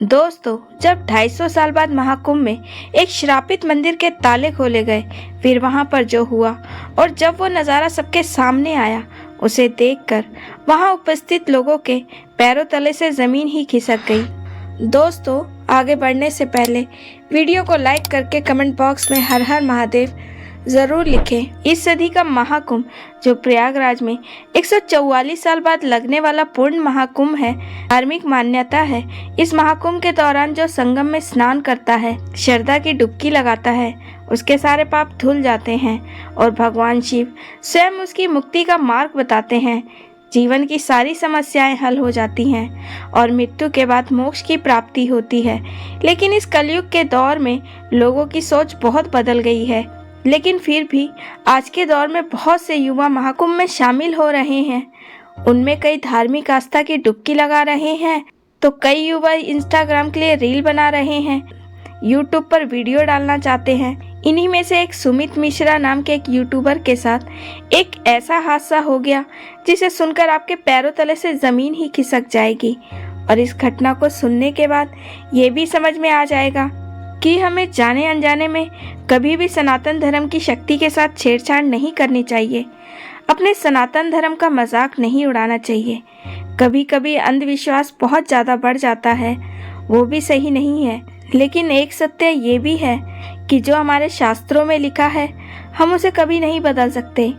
दोस्तों, जब 250 साल बाद महाकुंभ में एक श्रापित मंदिर के ताले खोले गए, फिर वहां पर जो हुआ और जब वो नज़ारा सबके सामने आया, उसे देखकर वहां उपस्थित लोगों के पैरों तले से जमीन ही खिसक गई। दोस्तों, आगे बढ़ने से पहले वीडियो को लाइक करके कमेंट बॉक्स में हर हर महादेव जरूर लिखें। इस सदी का महाकुंभ जो प्रयागराज में 144 साल बाद लगने वाला पूर्ण महाकुंभ है, धार्मिक मान्यता है। इस महाकुंभ के दौरान जो संगम में स्नान करता है, श्रद्धा की डुबकी लगाता है, उसके सारे पाप धुल जाते हैं और भगवान शिव स्वयं उसकी मुक्ति का मार्ग बताते हैं। जीवन की सारी समस्याएं हल हो जाती हैं और मृत्यु के बाद मोक्ष की प्राप्ति होती है। लेकिन इस कलयुग के दौर में लोगों की सोच बहुत बदल गई है, लेकिन फिर भी आज के दौर में बहुत से युवा महाकुंभ में शामिल हो रहे हैं। उनमें कई धार्मिक आस्था की डुबकी लगा रहे हैं, तो कई युवा इंस्टाग्राम के लिए रील बना रहे हैं, यूट्यूब पर वीडियो डालना चाहते हैं। इन्हीं में से एक सुमित मिश्रा नाम के एक यूट्यूबर के साथ एक ऐसा हादसा हो गया जिसे सुनकर आपके पैरों तले से जमीन ही खिसक जाएगी। और इस घटना को सुनने के बाद ये भी समझ में आ जाएगा कि हमें जाने अनजाने में कभी भी सनातन धर्म की शक्ति के साथ छेड़छाड़ नहीं करनी चाहिए। अपने सनातन धर्म का मजाक नहीं उड़ाना चाहिए। कभी कभी अंधविश्वास बहुत ज़्यादा बढ़ जाता है, वो भी सही नहीं है। लेकिन एक सत्य ये भी है कि जो हमारे शास्त्रों में लिखा है, हम उसे कभी नहीं बदल सकते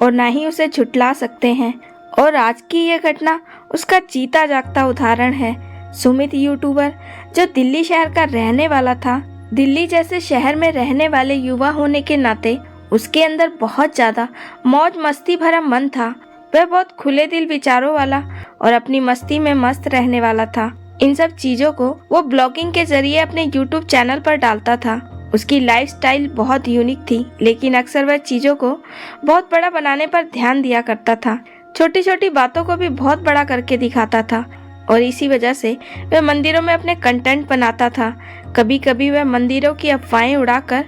और ना ही उसे झुठला सकते हैं। और आज की ये घटना उसका जीता जागता उदाहरण है। सुमित यूट्यूबर जो दिल्ली शहर का रहने वाला था, दिल्ली जैसे शहर में रहने वाले युवा होने के नाते उसके अंदर बहुत ज़्यादा मौज मस्ती भरा मन था। वह बहुत खुले दिल विचारों वाला और अपनी मस्ती में मस्त रहने वाला था। इन सब चीज़ों को वो ब्लॉगिंग के जरिए अपने यूट्यूब चैनल पर डालता था। उसकी लाइफस्टाइल बहुत यूनिक थी, लेकिन अक्सर वह चीज़ों को बहुत बड़ा बनाने पर ध्यान दिया करता था। छोटी छोटी बातों को भी बहुत बड़ा करके दिखाता था और इसी वजह से वह मंदिरों में अपने कंटेंट बनाता था। कभी कभी वह मंदिरों की अफवाहें उड़ाकर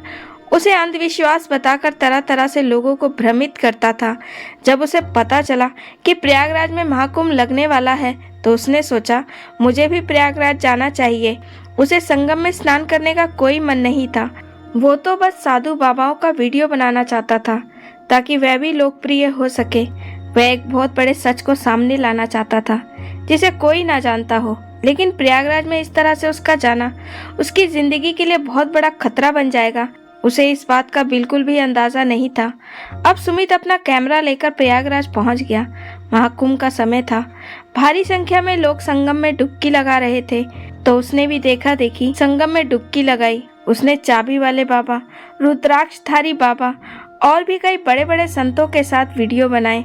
उसे अंधविश्वास बताकर तरह तरह से लोगों को भ्रमित करता था। जब उसे पता चला कि प्रयागराज में महाकुंभ लगने वाला है, तो उसने सोचा मुझे भी प्रयागराज जाना चाहिए। उसे संगम में स्नान करने का कोई मन नहीं था। वो तो बस साधु बाबाओं का वीडियो बनाना चाहता था ताकि वह भी लोकप्रिय हो सके। वह एक बहुत बड़े सच को सामने लाना चाहता था जिसे कोई ना जानता हो। लेकिन प्रयागराज में इस तरह से उसका जाना उसकी जिंदगी के लिए बहुत बड़ा खतरा बन जाएगा। उसे इस बात का बिल्कुल भी अंदाजा नहीं था। अब सुमित अपना कैमरा लेकर प्रयागराज पहुंच गया। महाकुंभ का समय था। भारी संख्या में लोग संगम में डुबकी लगा रहे थे, तो उसने भी देखा देखी संगम में डुबकी लगाई। उसने चाबी वाले बाबा, रुद्राक्षधारी बाबा और भी कई बड़े बड़े संतों के साथ वीडियो बनाए।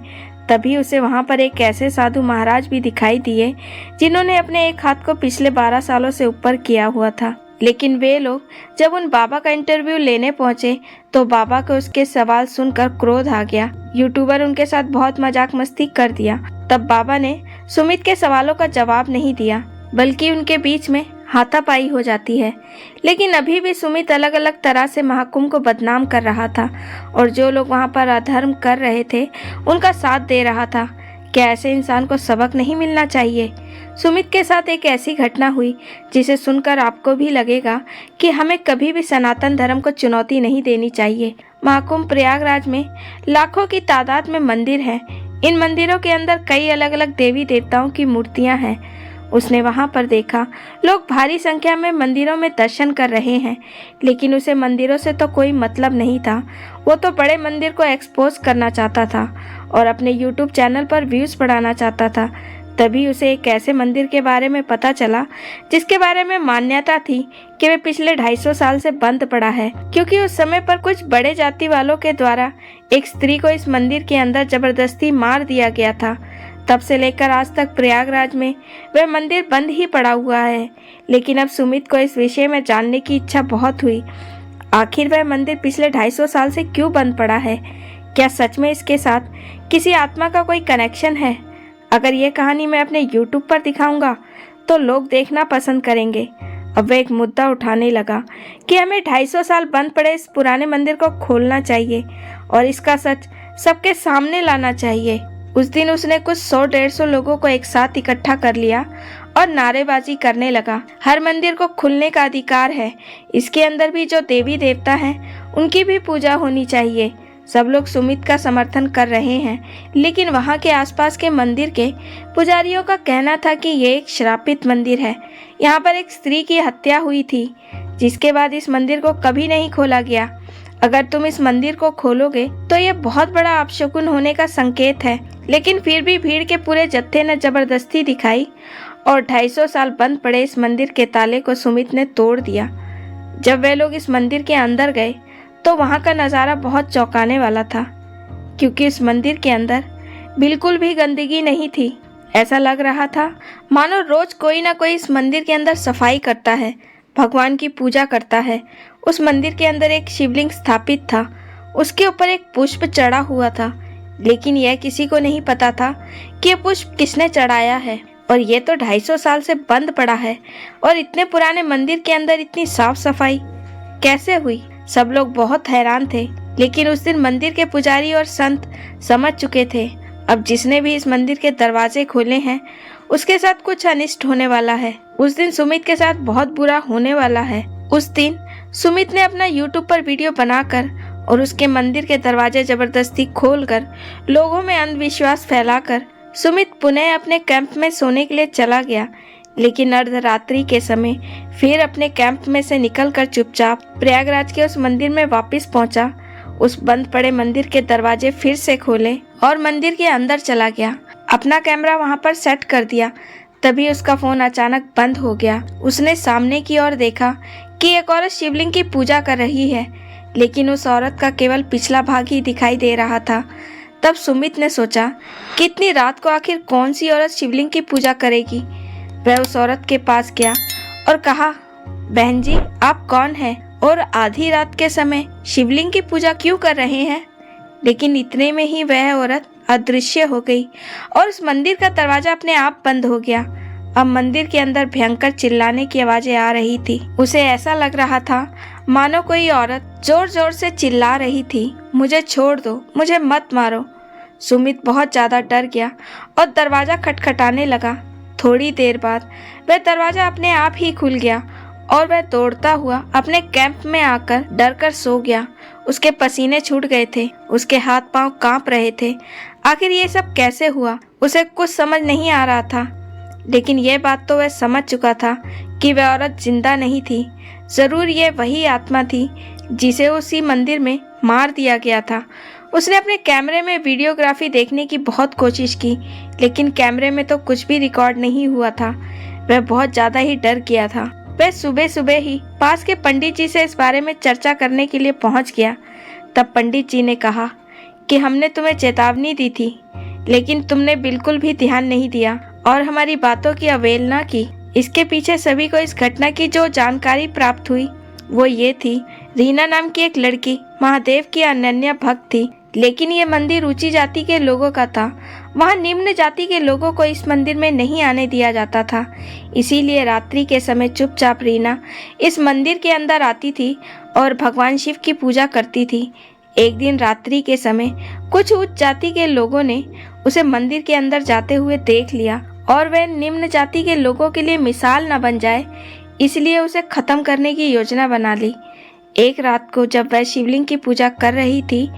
तभी उसे वहां पर एक ऐसे साधु महाराज भी दिखाई दिए जिन्होंने अपने एक हाथ को पिछले 12 सालों से ऊपर किया हुआ था। लेकिन वे लोग जब उन बाबा का इंटरव्यू लेने पहुंचे, तो बाबा को उसके सवाल सुनकर क्रोध आ गया। यूट्यूबर उनके साथ बहुत मजाक मस्ती कर दिया। तब बाबा ने सुमित के सवालों का जवाब नहीं दिया, बल्कि उनके बीच में हाथापाई हो जाती है। लेकिन अभी भी सुमित अलग अलग तरह से महाकुंभ को बदनाम कर रहा था और जो लोग वहां पर अधर्म कर रहे थे उनका साथ दे रहा था। क्या ऐसे इंसान को सबक नहीं मिलना चाहिए? सुमित के साथ एक ऐसी घटना हुई जिसे सुनकर आपको भी लगेगा कि हमें कभी भी सनातन धर्म को चुनौती नहीं देनी चाहिए। महाकुंभ प्रयागराज में लाखों की तादाद में मंदिर हैं। इन मंदिरों के अंदर कई अलग अलग देवी देवताओं की मूर्तियां हैं। उसने वहां पर देखा लोग भारी संख्या में मंदिरों में दर्शन कर रहे हैं, लेकिन उसे मंदिरों से तो कोई मतलब नहीं था। वो तो बड़े मंदिर को एक्सपोज करना चाहता था और अपने यूट्यूब चैनल पर व्यूज बढ़ाना चाहता था। तभी उसे एक ऐसे मंदिर के बारे में पता चला जिसके बारे में मान्यता थी कि वे पिछले 250 साल से बंद पड़ा है, क्योंकि उस समय पर कुछ बड़े जाति वालों के द्वारा एक स्त्री को इस मंदिर के अंदर जबरदस्ती मार दिया गया था। तब से लेकर आज तक प्रयागराज में वह मंदिर बंद ही पड़ा हुआ है। लेकिन अब सुमित को इस विषय में जानने की इच्छा बहुत हुई। आखिर वह मंदिर पिछले 250 साल से क्यों बंद पड़ा है? क्या सच में इसके साथ किसी आत्मा का कोई कनेक्शन है? अगर ये कहानी मैं अपने यूट्यूब पर दिखाऊंगा तो लोग देखना पसंद करेंगे। अब वह एक मुद्दा उठाने लगा कि हमें 250 साल बंद पड़े इस पुराने मंदिर को खोलना चाहिए और इसका सच सबके सामने लाना चाहिए। उस दिन उसने कुछ 100-150 लोगों को एक साथ इकट्ठा कर लिया और नारेबाजी करने लगा। हर मंदिर को खुलने का अधिकार है, इसके अंदर भी जो देवी देवता हैं उनकी भी पूजा होनी चाहिए। सब लोग सुमित का समर्थन कर रहे हैं, लेकिन वहाँ के आसपास के मंदिर के पुजारियों का कहना था कि ये एक श्रापित मंदिर है। यहाँ पर एक स्त्री की हत्या हुई थी, जिसके बाद इस मंदिर को कभी नहीं खोला गया। अगर तुम इस मंदिर को खोलोगे तो ये बहुत बड़ा अपशकुन होने का संकेत है। लेकिन फिर भी भीड़ के पूरे जत्थे ने जबरदस्ती दिखाई और 250 साल बंद पड़े इस मंदिर के ताले को सुमित ने तोड़ दिया। जब वे लोग इस मंदिर के अंदर गए तो वहाँ का नज़ारा बहुत चौंकाने वाला था, क्योंकि इस मंदिर के अंदर बिल्कुल भी गंदगी नहीं थी। ऐसा लग रहा था मानो रोज कोई ना कोई इस मंदिर के अंदर सफाई करता है, भगवान की पूजा करता है। उस मंदिर के अंदर एक शिवलिंग स्थापित था, उसके ऊपर एक पुष्प चढ़ा हुआ था, लेकिन यह किसी को नहीं पता था कि यह पुष्प किसने चढ़ाया है। और ये तो 250 साल से बंद पड़ा है, और इतने पुराने मंदिर के अंदर इतनी साफ सफाई कैसे हुई? सब लोग बहुत हैरान थे। लेकिन उस दिन मंदिर के पुजारी और संत समझ चुके थे, अब जिसने भी इस मंदिर के दरवाजे खोले हैं उसके साथ कुछ अनिष्ट होने वाला है। उस दिन सुमित के साथ बहुत बुरा होने वाला है। उस दिन सुमित ने अपना YouTube पर वीडियो बनाकर और उसके मंदिर के दरवाजे जबरदस्ती खोलकर लोगों में अंधविश्वास फैलाकर सुमित पुनः अपने कैंप में सोने के लिए चला गया। लेकिन अर्धरात्रि के समय फिर अपने कैंप में से निकलकर चुपचाप प्रयागराज के उस मंदिर में वापस पहुंचा। उस बंद पड़े मंदिर के दरवाजे फिर से खोले और मंदिर के अंदर चला गया। अपना कैमरा वहां पर सेट कर दिया। तभी उसका फोन अचानक बंद हो गया। उसने सामने की ओर देखा कि एक औरत शिवलिंग की पूजा कर रही है, लेकिन उस औरत का केवल पिछला भाग ही दिखाई दे रहा था। तब सुमित ने सोचा कि इतनी रात को आखिर कौन सी औरत शिवलिंग की पूजा करेगी। वह उस औरत के पास गया और कहा, बहन जी आप कौन हैं और आधी रात के समय शिवलिंग की पूजा क्यों कर रहे हैं? लेकिन इतने में ही वह औरत अदृश्य हो गई और उस मंदिर का दरवाजा अपने आप बंद हो गया। अब मंदिर के अंदर भयंकर चिल्लाने की आवाजें आ रही थी। उसे ऐसा लग रहा था मानो कोई औरत जोर जोर से चिल्ला रही थी, मुझे छोड़ दो, मुझे मत मारो। सुमित बहुत ज्यादा डर गया और दरवाजा खटखटाने लगा। थोड़ी देर बाद वह दरवाजा अपने आप ही खुल गया और वह दौड़ता हुआ अपने कैंप में आकर डरकर सो गया। उसके पसीने छूट गए थे, उसके हाथ पांव कांप रहे थे। आखिर ये सब कैसे हुआ? उसे कुछ समझ नहीं आ रहा था। लेकिन यह बात तो वह समझ चुका था कि वह औरत जिंदा नहीं थी। जरूर ये वही आत्मा थी जिसे उसी मंदिर में मार दिया गया था। उसने अपने कैमरे में वीडियोग्राफी देखने की बहुत कोशिश की, लेकिन कैमरे में तो कुछ भी रिकॉर्ड नहीं हुआ था। वह बहुत ज्यादा ही डर गया था। वह सुबह सुबह ही पास के पंडित जी से इस बारे में चर्चा करने के लिए पहुंच गया। तब पंडित जी ने कहा कि हमने तुम्हें चेतावनी दी थी, लेकिन तुमने बिल्कुल भी ध्यान नहीं दिया और हमारी बातों की अवहेलना की। इसके पीछे सभी को इस घटना की जो जानकारी प्राप्त हुई वो ये थी, रीना नाम की एक लड़की महादेव की अनन्य भक्त थी। लेकिन ये मंदिर ऊंची जाति के लोगों का था। वहाँ निम्न जाति के लोगों को इस मंदिर में नहीं आने दिया जाता था। इसीलिए रात्रि के समय चुपचाप रीना इस मंदिर के अंदर आती थी और भगवान शिव की पूजा करती थी। एक दिन रात्रि के समय कुछ उच्च जाति के लोगों ने उसे मंदिर के अंदर जाते हुए देख लिया और वह निम्न जाति के लोगों के लिए मिसाल न बन जाए, इसलिए उसे खत्म करने की योजना बना ली। एक रात को जब वह शिवलिंग की पूजा कर रही थी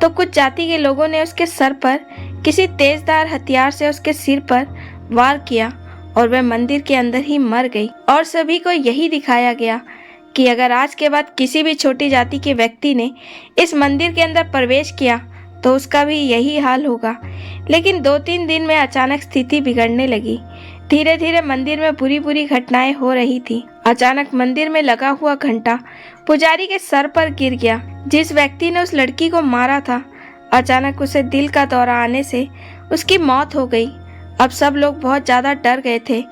तो कुछ जाति के लोगों ने उसके सर पर किसी तेजधार हथियार से उसके सिर पर वार किया और वह मंदिर के अंदर ही मर गई। और सभी को यही दिखाया गया कि अगर आज के बाद किसी भी छोटी जाति के व्यक्ति ने इस मंदिर के अंदर प्रवेश किया तो उसका भी यही हाल होगा। लेकिन 2-3 दिन में अचानक स्थिति बिगड़ने लगी। धीरे धीरे मंदिर में बुरी बुरी घटनाएं हो रही थी। अचानक मंदिर में लगा हुआ घंटा पुजारी के सर पर गिर गया। जिस व्यक्ति ने उस लड़की को मारा था, अचानक उसे दिल का दौरा आने से उसकी मौत हो गई। अब सब लोग बहुत ज्यादा डर गए थे।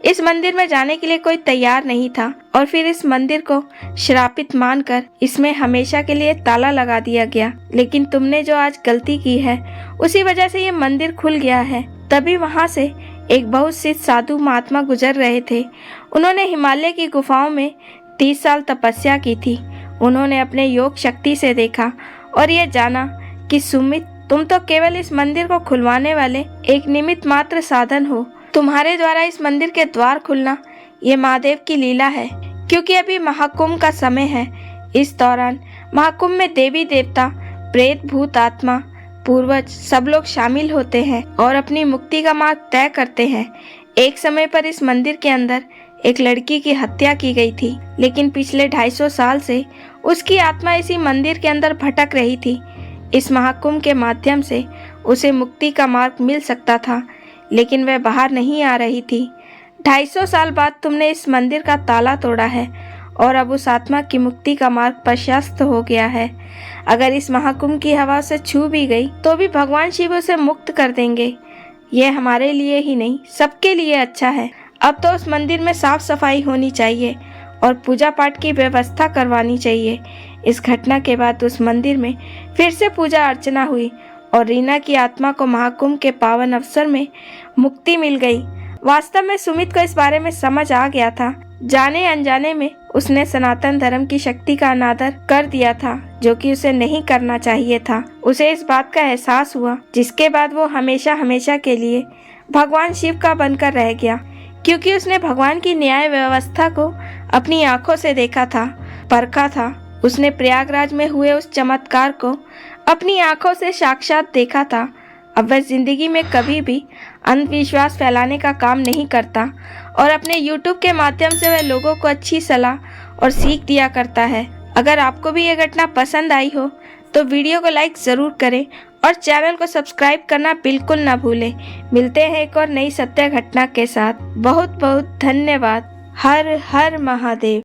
इस मंदिर में जाने के लिए कोई तैयार नहीं था और फिर इस मंदिर को श्रापित मानकर इसमें हमेशा के लिए ताला लगा दिया गया। लेकिन तुमने जो आज गलती की है उसी वजह से ये मंदिर खुल गया है। तभी वहाँ से एक बहुत सिद्ध साधु महात्मा गुजर रहे थे। उन्होंने हिमालय की गुफाओं में 30 साल तपस्या की थी। उन्होंने अपने योग शक्ति से देखा और ये जाना कि सुमित, तुम तो केवल इस मंदिर को खुलवाने वाले एक निमित्त मात्र साधन हो। तुम्हारे द्वारा इस मंदिर के द्वार खुलना ये महादेव की लीला है, क्योंकि अभी महाकुंभ का समय है। इस दौरान महाकुंभ में देवी देवता, प्रेत, भूत, आत्मा, पूर्वज सब लोग शामिल होते हैं और अपनी मुक्ति का मार्ग तय करते हैं। एक समय पर इस मंदिर के अंदर एक लड़की की हत्या की गई थी, लेकिन पिछले 250 साल से उसकी आत्मा इसी मंदिर के अंदर भटक रही थी। इस महाकुंभ के माध्यम से उसे मुक्ति का मार्ग मिल सकता था, लेकिन वह बाहर नहीं आ रही थी। 250 साल बाद तुमने इस मंदिर का ताला तोड़ा है और अब उस आत्मा की मुक्ति का मार्ग प्रशस्त हो गया है। अगर इस महाकुंभ की हवा से छू भी गई तो भी भगवान शिव उसे मुक्त कर देंगे। यह हमारे लिए ही नहीं, सबके लिए अच्छा है। अब तो उस मंदिर में साफ सफाई होनी चाहिए और पूजा पाठ की व्यवस्था करवानी चाहिए। इस घटना के बाद उस मंदिर में फिर से पूजा अर्चना हुई और रीना की आत्मा को महाकुंभ के पावन अवसर में मुक्ति मिल गई। वास्तव में सुमित को इस बारे में समझ आ गया था। जाने अनजाने में उसने सनातन धर्म की शक्ति का अनादर कर दिया था, जो कि उसे नहीं करना चाहिए था। उसे इस बात का एहसास हुआ, जिसके बाद वो हमेशा हमेशा के लिए भगवान शिव का बनकर रह गया, क्योंकि उसने भगवान की न्याय व्यवस्था को अपनी आंखों से देखा था, परखा था। उसने प्रयागराज में हुए उस चमत्कार को अपनी आंखों से साक्षात देखा था। अब वह जिंदगी में कभी भी अंधविश्वास फैलाने का काम नहीं करता और अपने YouTube के माध्यम से वह लोगों को अच्छी सलाह और सीख दिया करता है। अगर आपको भी ये घटना पसंद आई हो तो वीडियो को लाइक ज़रूर करें और चैनल को सब्सक्राइब करना बिल्कुल ना भूलें। मिलते हैं एक और नई सत्य घटना के साथ। बहुत बहुत धन्यवाद। हर हर महादेव।